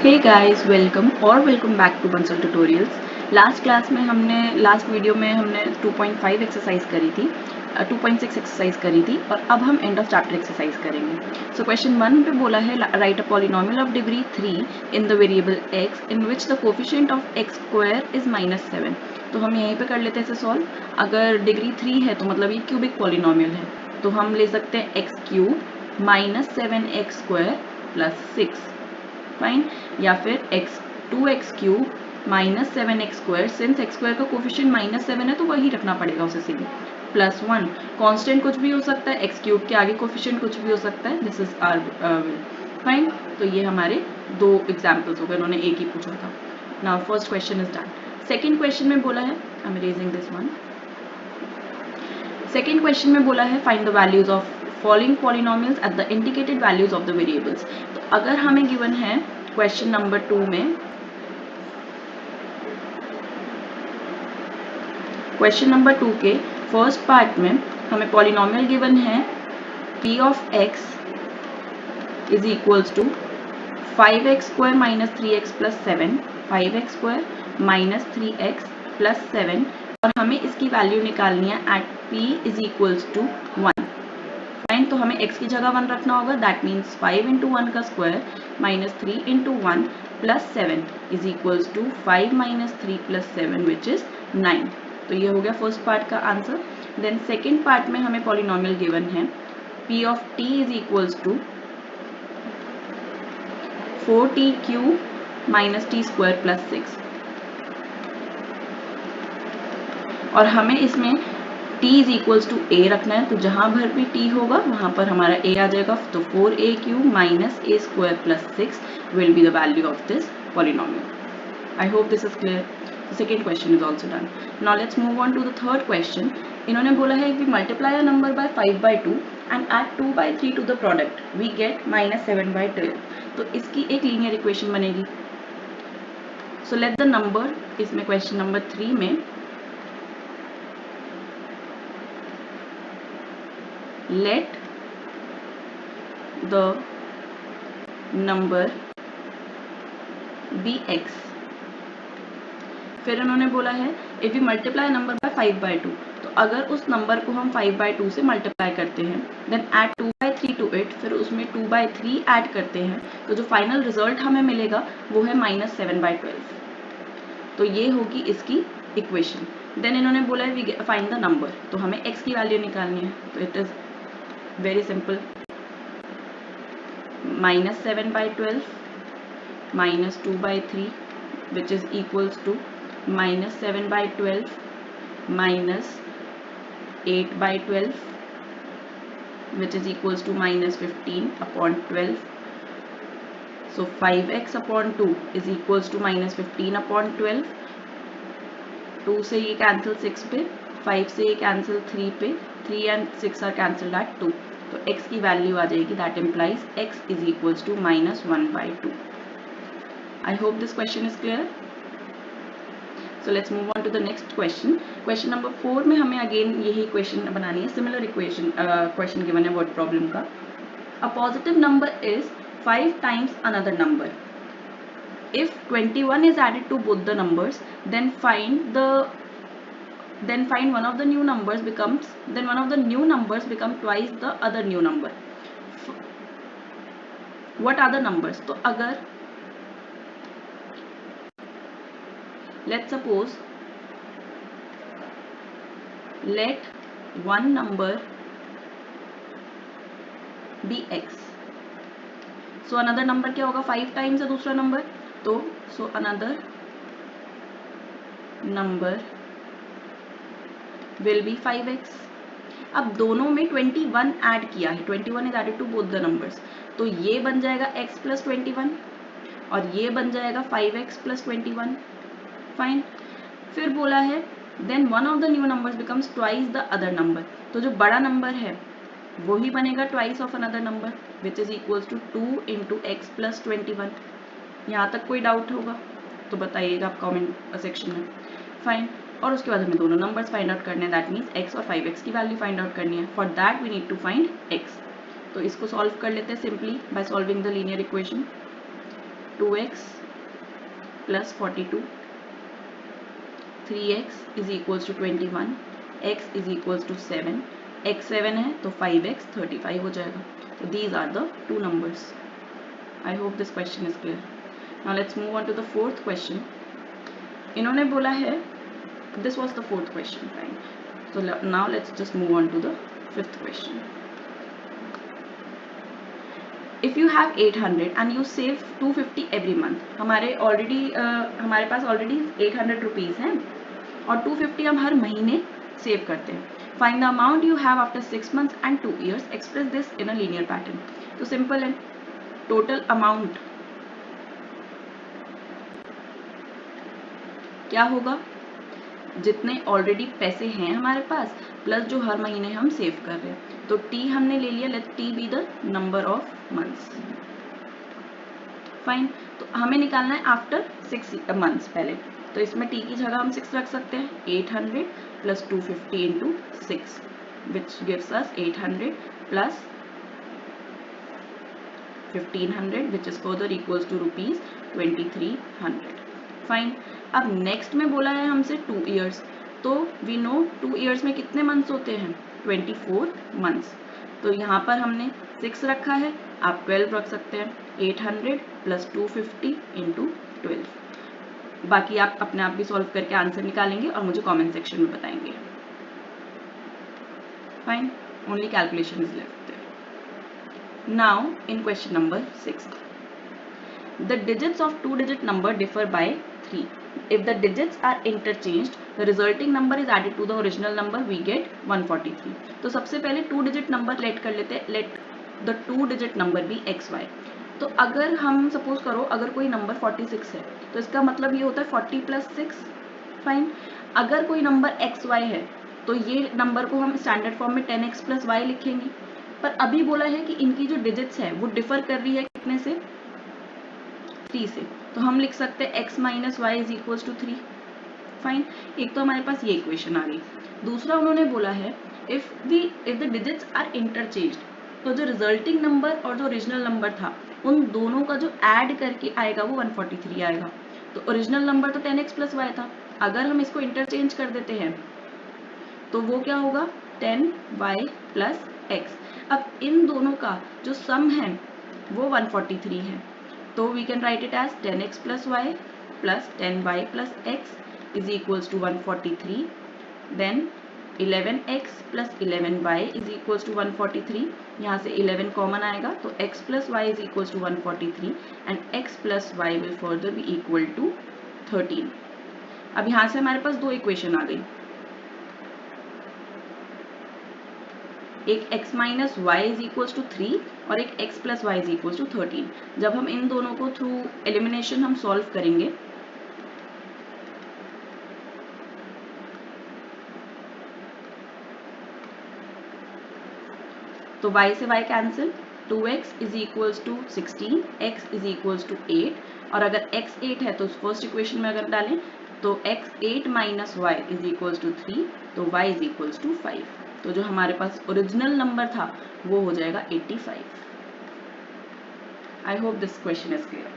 Hey guys, welcome back to Bansal tutorials. Last video में हमने 2.5 exercise करी थी, 2.6 एक्सरसाइज करी थी और अब हम एंड ऑफ चैप्टर एक्सरसाइज करेंगे। सो क्वेश्चन 1 पे बोला है right a polynomial of degree 3 in the variable x in which the coefficient of x square is -7। तो हम यहीं पे कर लेते हैं इसे सॉल्व। अगर डिग्री 3 है तो मतलब ये क्यूबिक पॉलिनोमियल है, तो हम ले सकते हैं x cube -7x square plus 6, fine, या फिर two x cube -7x square, since x square का कोफिशिएंट -7 है तो वही रखना पड़ेगा उसे सीधे, +1। कांस्टेंट कुछ भी हो सकता है, एक्स क्यूब के आगे कोफिशिएंट कुछ भी हो सकता है, दिस इज आर फाइन। तो ये हमारे दो एग्जाम्पल्स हो गए, उन्होंने एक ही पूछा था। Now first question is done. Second question में बोला है, I am raising this one. Second question में बोला है find the values of following polynomials at the indicated values of the variables. तो अगर हमें गिवन है क्वेश्चन नंबर 2 में, क्वेश्चन नंबर 2 के फर्स्ट पार्ट में हमें पॉलिनोमियल गिवन है p of x is equals to 5x square minus 3x plus 7, 5x square minus 3x plus 7, और हमें इसकी वैल्यू निकालनी है at p is equals to 1। Fine, तो हमें x की जगह 1 रखना होगा, दैट मीन्स 5 इंटू 1 का square minus 3 into 1 plus 7 is equals to 5 minus 3 plus 7 which is 9। तो ये हो गया फर्स्ट पार्ट का आंसर। देन सेकेंड पार्ट में हमें पॉलिनोमियल गिवन है p of t is equals to 4t cube minus t square plus 6, और हमें इसमें t is equals to a रखना है, तो जहां भर भी t होगा वहां पर हमारा a आ जाएगा, तो 4a cube minus a square plus 6 will be the value of this polynomial. I hope this is clear. The second question is also done. Now let's move on to the third question. इन्होंने बोला है if we multiply a number by 5/2 and add 2/3 to the product, we get -7/12. तो इसकी एक linear equation बनेगी। So let the number, इसमें question number 3 में let the number be x। फिर उन्होंने बोला है if you multiply number by 5/2, तो अगर उस नंबर को हम 5/2 से मल्टीप्लाई करते हैं, देन ऐड 2/3 टू इट, फिर उसमें 2/3 ऐड करते हैं, तो जो फाइनल रिजल्ट हमें मिलेगा वो है -7/12। तो ये होगी इसकी इक्वेशन। देन इन्होंने बोला है वी फाइंड द नंबर, तो हमें x की वैल्यू निकालनी है, तो it is very simple, -7/12 -2/3 which is equals to -7/12 minus 8/12 which is equals to -15/12. So 5x upon 2 is equals to -15/12. 2 से ये कैंसिल 6 पे, 5 से ये कैंसिल 3 पे, 3 and 6 are cancelled at 2, तो x की वैल्यू आ जाएगी, that implies x is equals to -1/2. I hope this question is clear. So let's move on to the next question. Question number 4 में हमें अगेन यही इक्वेशन बनानी है, similar equation question given है word problem का। A positive number is 5 times another number. If 21 is added to both the numbers, then find one of the new numbers become twice the other new number. What are the numbers? तो अगर let's suppose let one number be x, so another number क्या होगा, 5 times है दूसरा number, तो so another number will be 5x। अब दोनों में 21 ऐड किया है, 21 is added to both the numbers, तो ये बन जाएगा x plus 21 और ये बन जाएगा 5x plus 21। फाइन, फिर बोला है then one of the new numbers becomes twice the other number, तो जो बड़ा नंबर है वो ही बनेगा twice of another number which is equals to 2 into x plus 21। यहाँ तक कोई डाउट होगा तो बताइएगा आप कमेंट सेक्शन में। फाइन, और उसके बाद हमें दोनों नंबर्स फाइंड आउट करने हैं, दैट मीन्स x और 5x की वैल्यू फाइंड आउट करनी है। For that we need to find x। तो इसको सॉल्व कर लेते हैं simply by solving the linear equation. 2x plus 42, 3x is equals to 21, x is equals to 7, x 7 है तो 5x 35 हो जाएगा. So these are the two numbers. I hope this question is clear. Now let's move on to the fourth question. इन्होंने बोला है, this was the fourth question, fine. So now let's just move on to the fifth question. If you have 800 and you save 250 every month, हमारे पास already 800 rupees हैं और 250 हम हर महीने save करते हैं. Find the amount you have after 6 months and 2 years. Express this in a linear pattern. तो simple है, total amount क्या होगा, जितने ऑलरेडी पैसे हैं हमारे पास प्लस जो हर महीने हम सेव कर रहे हैं. तो t हमने ले लिया, let t be the number of months. Fine. तो हमें निकालना है आफ्टर 6 मंथ्स पहले. तो इसमें t की जगह हम 6 रख सकते हैं. 800 plus 250 into 6 which gives us 800 plus 1500 which is further equals to rupees 2300. Fine. अब नेक्स्ट में बोला है हमसे 2 इयर्स. तो वी नो 2 इयर्स में कितने मंथ्स होते हैं, 24 मंथ्स. तो यहाँ पर हमने 6 रखा है, आप 12 रख सकते हैं. 800 प्लस 250 इंटू 12. बाकी आप अपने आप भी सॉल्व करके आंसर निकालेंगे और मुझे कमेंट सेक्शन में बताएंगे. Fine. Only calculation is left there. Now in question number 6, the digits of 2-digit number differ by 3. If the digits are interchanged, the resulting number is added to the original number, we get 143. तो सबसे पहले 2-digit number late कर लेते हैं. let the 2-digit number be xy. तो अगर हम suppose करो अगर कोई नंबर 46 है तो इसका मतलब ये होता है 40 प्लस 6. फाइन. अगर कोई नंबर xy है तो ये नंबर को हम स्टैंडर्ड फॉर्म में 10x प्लस y लिखेंगे. पर अभी बोला है कि इनकी जो डिजिट्स है वो डिफर कर रही है कितने से, 3 से. तो हम लिख सकते हैं x minus y is equals to 3. Fine. एक तो हमारे पास ये इक्वेशन आ गई. दूसरा उन्होंने बोला है if the digits are interchanged, तो जो रिजल्टिंग नंबर और जो ओरिजिनल नंबर था उन दोनों का जो ऐड करके आएगा वो 143 आएगा. तो ओरिजिनल नंबर तो 10x प्लस वाई था, अगर हम इसको इंटरचेंज कर देते हैं तो वो क्या होगा, 10y प्लस x. अब इन दोनों का जो सम है वो 143 है. तो we can write it as 10x plus y plus 10y plus x is equals to 143. Then 11x plus 11y is equals to 143. यहाँ से 11 कॉमन आएगा तो x plus y is equals to 143 and x plus y will further be equal to 13. अब यहाँ से हमारे पास दो equation आ गई. एक x minus y is equals to 3 और एक x plus y is equals to 13. जब हम इन दोनों को थ्रू एलिमिनेशन हम सॉल्व करेंगे तो y से y cancel, 2x is equals to 16, x is equals to 8. और अगर x 8 है तो फर्स्ट इक्वेशन में अगर डालें तो x 8 minus y is equals to 3, तो y इज इक्वल्स टू 5. तो जो हमारे पास ओरिजिनल नंबर था वो हो जाएगा 85. आई hope this question is clear.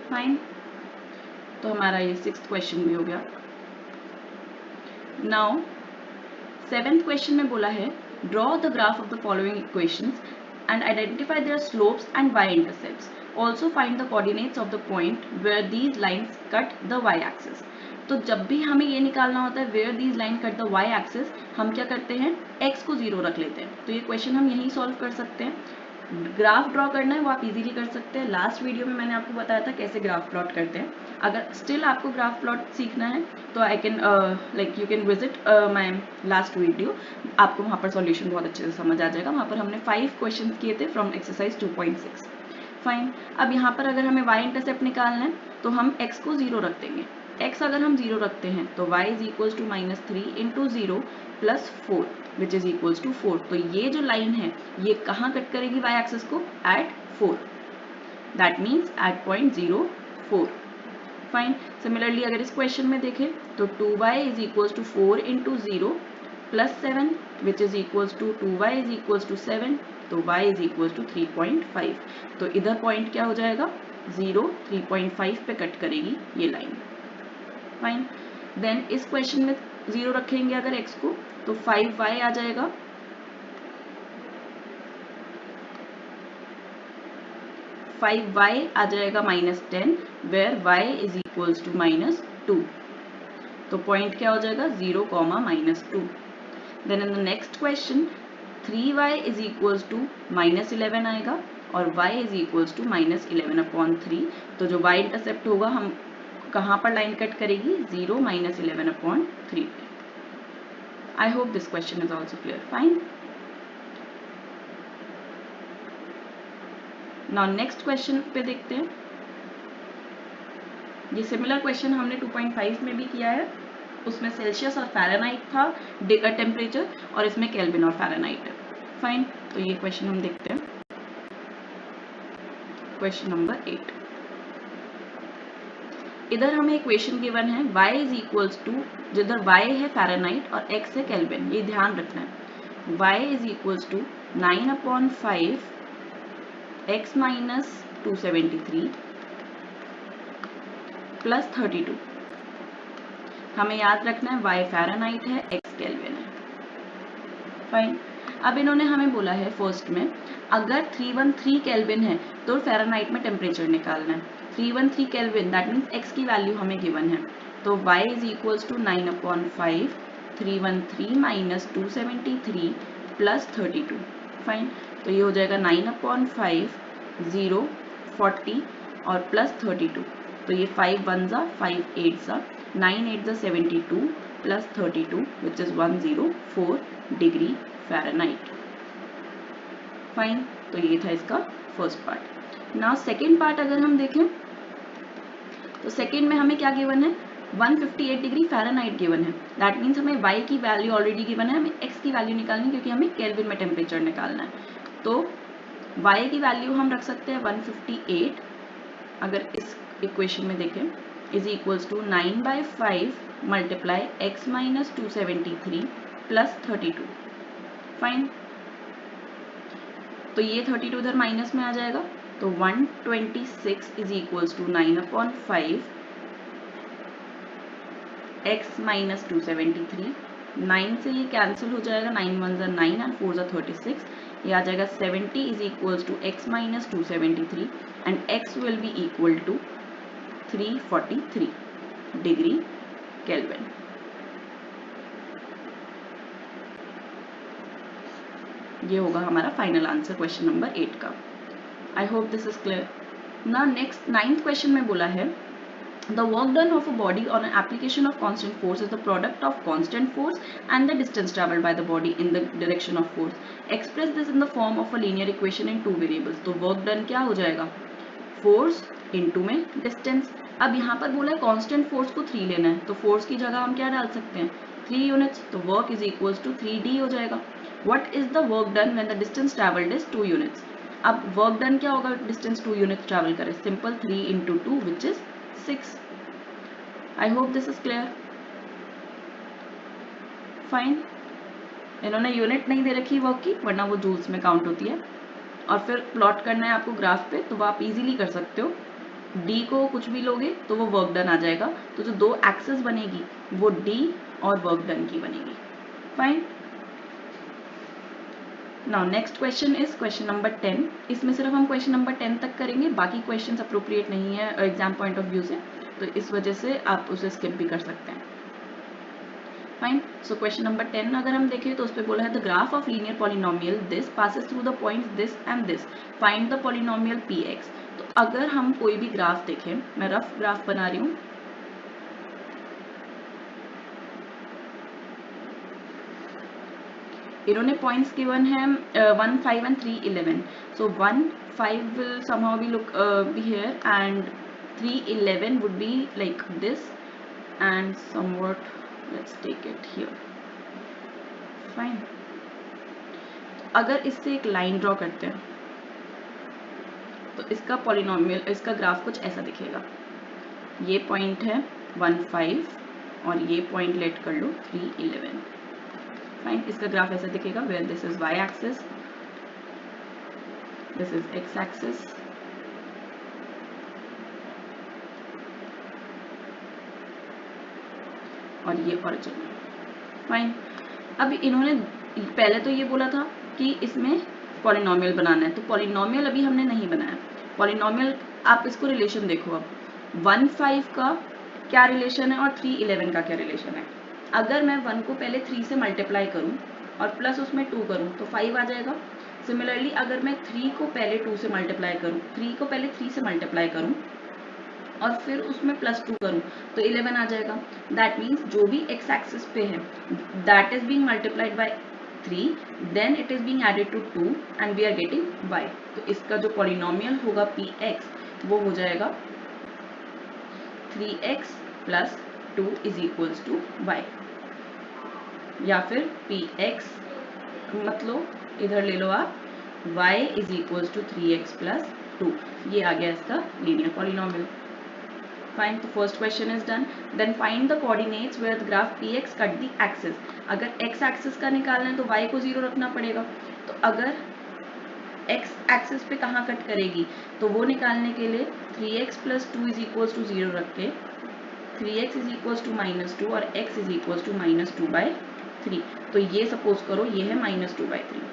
Fine. तो हमारा ये 6th क्वेश्चन भी हो गया. नाउ 7th क्वेश्चन में बोला है draw the graph of the following equations and identify their slopes and y intercepts. Also find the coordinates of the point where these lines cut the y axis. तो जब भी हमें ये निकालना होता है where these line cut the y axis, हम क्या करते हैं, x को 0 रख लेते हैं. तो ये क्वेश्चन हम यहीं सॉल्व कर सकते हैं. ग्राफ ड्रॉ करना है वो आप इजीली कर सकते हैं. लास्ट वीडियो में मैंने आपको बताया था कैसे ग्राफ प्लॉट करते हैं. अगर स्टिल आपको ग्राफ प्लॉट सीखना है तो I can you can visit my last video. आपको वहाँ पर सॉल्यूशन बहुत अच्छे से समझ आ जाएगा. वहाँ पर हमने 5 क्वेश्चन किए थे फ्रॉम एक्सरसाइज 2.6. फाइन. अब यहाँ पर अगर हमें y इंटरसेप्ट निकालना है तो हम x को 0 रख देंगे. x अगर हम 0 रखते हैं तो y is equals to minus 3 into 0 plus 4 which is equals to 4. तो ये जो लाइन है ये कहाँ कट करेगी y एक्सिस को, at 4. That means at point 0 4. Fine. Similarly अगर इस क्वेश्चन में देखें तो 2y is equals to 4 into 0 plus 7 which is equals to 2y is equals to 7. तो y इज इक्वल्स टू 3.5. तो इधर पॉइंट क्या हो जाएगा, 0 3.5 पे कट करेगी ये लाइन। फाइन। देन इस क्वेश्चन में 0 रखेंगे अगर x को तो 5y आ जाएगा, 5y आ जाएगा -10 where y is equals to -2। तो पॉइंट क्या हो जाएगा 0, -2। Then in the next question 3y is equals to -11 आएगा और y इज इक्वल्स टू -11/3। तो जो y इंटरसेप्ट होगा हम कहाँ पर लाइन कट करेगी 0 -11/3। आई hope this question is also clear. Fine. Now next question पे देखते हैं। ये सिमिलर क्वेश्चन हमने 2.5 में भी किया है, उसमें सेल्सियस और फ़ारेनहाइट था टेम्परेचर और इसमें केल्विन और फ़ारेनहाइट है। फाइन। तो ये क्वेश्चन हम देखते हैं, क्वेश्चन नंबर 8। इधर हमें इक्वेशन गिवन है y इज इक्वल्स टू, जिधर y है फ़ारेनहाइट और x है केल्विन, ये ध्यान रखना है। y is equals to 9/5 x minus 273 plus 32। हमें याद रखना है y फ़ारेनहाइट है, x केल्विन है। फाइन। अब इन्होंने हमें बोला है फर्स्ट में अगर 313 केल्विन है तो फ़ारेनहाइट में टेम्परेचर निकालना है। 313 केल्विन दैट मीन्स x की वैल्यू हमें गिवन है, तो y is equals to 9/5 313 minus 273 plus 32। Fine. तो ये हो जाएगा 9/5 0 40 और प्लस 32। तो ये 5 1 जा 5 8 जा 9 8 जा 72 plus 32 which is 104 degree Fahrenheit. Fine. तो ये था इसका first part. Now second part अगर हम देखें तो सेकेंड में हमें क्या गिवन है 158 डिग्री फ़ारेनहाइट गिवन है। दैट मीन्स हमें y की वैल्यू ऑलरेडी गिवन है, हमें x की वैल्यू निकालनी है क्योंकि हमें केल्विन में टेम्परेचर निकालना है। तो y की वैल्यू हम रख सकते हैं 158, अगर इस इक्वेशन में देखें is equals to 9/5 multiply x minus 273 plus 32। Fine. तो ये 32 उधर माइनस में आ जाएगा, तो 126 is equals to 9/5 x minus 273। 9 से ये कैंसिल हो जाएगा, 9 1 जा 9 एंड 4 जा 36। ये आ जाएगा 70 is equals to x minus 273 and x will be equal to 343 degree kelvin. ये होगा हमारा फाइनल आंसर क्वेश्चन नंबर 8 का। I hope this is clear. ना नेक्स्ट 9th क्वेश्चन में बोला है the work done of a body on an application of constant force is the product of constant force and the distance traveled by the body in the direction of force. Express this in the form of a linear equation in two variables. तो work done क्या हो जाएगा force into में distance। अब यहाँ पर बोला है constant force को 3 लेना है, तो force की जगह हम क्या डाल सकते हैं 3 units, तो work is equals to 3d हो जाएगा। What is the work done when the distance traveled is 2 units? अब work done क्या होगा distance 2 units travel करे, simple 3 into 2 which is 6। I hope this is clear. Fine. इन्होंने unit नहीं दे रखी work की, वरना वो जूल्स में काउंट होती है। और फिर प्लॉट करना है आपको ग्राफ पे, तो वो आप इजीली कर सकते हो। डी को कुछ भी लोगे तो वो वर्क डन आ जाएगा, तो जो दो एक्सेस बनेगी वो डी और वर्क डन की बनेगी। Fine. Now next question is question number 10। इसमें सिर्फ हम क्वेश्चन नंबर 10 तक करेंगे, बाकी क्वेश्चंस अप्रोप्रिएट नहीं है एग्जाम पॉइंट ऑफ व्यू से, तो इस वजह से आप उसे स्किप भी कर सकते हैं। फाइन। सो क्वेश्चन नंबर 10 अगर हम देखें तो उस पर बोला है the graph of linear polynomial this passes through the points this and this, find the polynomial px। तो अगर हम कोई भी ग्राफ देखें, मैं रफ ग्राफ बना रही हूँ, इन्होंने पॉइंट्स गिवन है 1 5 and 3 11। So 1 5 will somehow be look be here and 3 11 would be like this and somewhat let's take it here। Fine. अगर इससे एक लाइन ड्रॉ करते हैं तो इसका पॉलिनोमियल, इसका ग्राफ कुछ ऐसा दिखेगा। ये पॉइंट है 1 5 और ये पॉइंट लेट कर लो 3 11। फाइन। इसका ग्राफ ऐसा दिखेगा where this is y axis, this is x axis और ये ओरिजिन है। फाइन। अब इन्होंने पहले तो ये बोला था कि इसमें पॉलिनोमियल बनाना है, तो पॉलिनोमियल अभी हमने नहीं बनाया। पॉलिनोमियल आप इसको रिलेशन देखो, अब 1 5 का क्या रिलेशन है और 3 11 का क्या रिलेशन है। अगर मैं 1 को पहले 3 से मल्टीप्लाई करूं और प्लस उसमें 2 करूं तो 5 आ जाएगा। सिमिलरली अगर मैं 3 को पहले 2 से मल्टीप्लाई करूं, 3 को पहले 3 से मल्टीप्लाई करूं और फिर उसमें प्लस 2 करूं तो 11 आ जाएगा। दैट मीन्स जो भी x एक्सिस पे है that is being multiplied by 3, then it is being added to 2 and we are getting y। तो इसका जो पॉलिनोमियल होगा px वो हो जाएगा 3x plus 2 is equals to y, या फिर px मतलब इधर ले लो आप y is equals to 3x plus 2। ये आ गया इसका लीनियर पॉलिनोमियल। फाइन, तो first question is done. Then find the coordinates where the graph px cut the axis. अगर x एक्सिस का निकालना है तो y को 0 रखना पड़ेगा। तो अगर x एक्सिस पे कहाँ कट करेगी तो वो निकालने के लिए 3x plus 2 is equals to 0 रख के 3x इज इक्वल्स टू -2 और x इज इक्वल्स टू -2/3। तो ये सपोज करो ये है -2/3।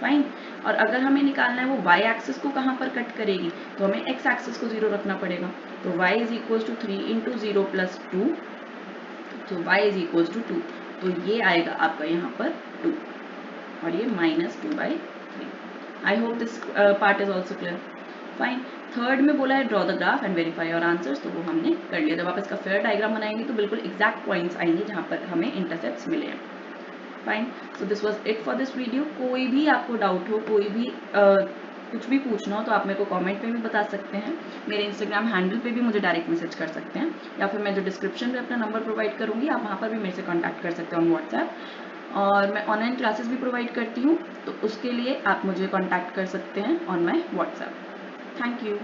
फाइन। और अगर हमें निकालना है वो y एक्सिस को कहाँ पर कट करेगी तो हमें x एक्सिस को 0 रखना पड़ेगा। तो y is equals to 3 into 0 plus 2, तो y इज इक्वल्स टू 2। तो ये आएगा आपका यहाँ पर 2 और ये -2/3। आई hope this part is also clear. Fine. Third में बोला है draw the graph and verify your answers, तो वो हमने कर लिया। जब आप इसका फेयर डायग्राम बनाएंगे तो बिल्कुल एग्जैक्ट पॉइंट्स आएंगे जहाँ पर हमें इंटरसेप्ट्स मिले हैं। Fine, so this was it for this video. कोई भी आपको डाउट हो, कोई भी कुछ भी पूछना हो तो आप मेरे को कमेंट में भी बता सकते हैं। मेरे इंस्टाग्राम हैंडल पे भी मुझे डायरेक्ट मैसेज कर सकते हैं, या फिर मैं जो डिस्क्रिप्शन में अपना नंबर प्रोवाइड करूँगी आप वहाँ पर भी मेरे से कॉन्टैक्ट कर सकते हो ऑन व्हाट्सएप। और मैं ऑनलाइन क्लासेस भी प्रोवाइड करती हूँ, तो उसके लिए आप मुझे कॉन्टैक्ट कर सकते हैं on my WhatsApp. Thank you.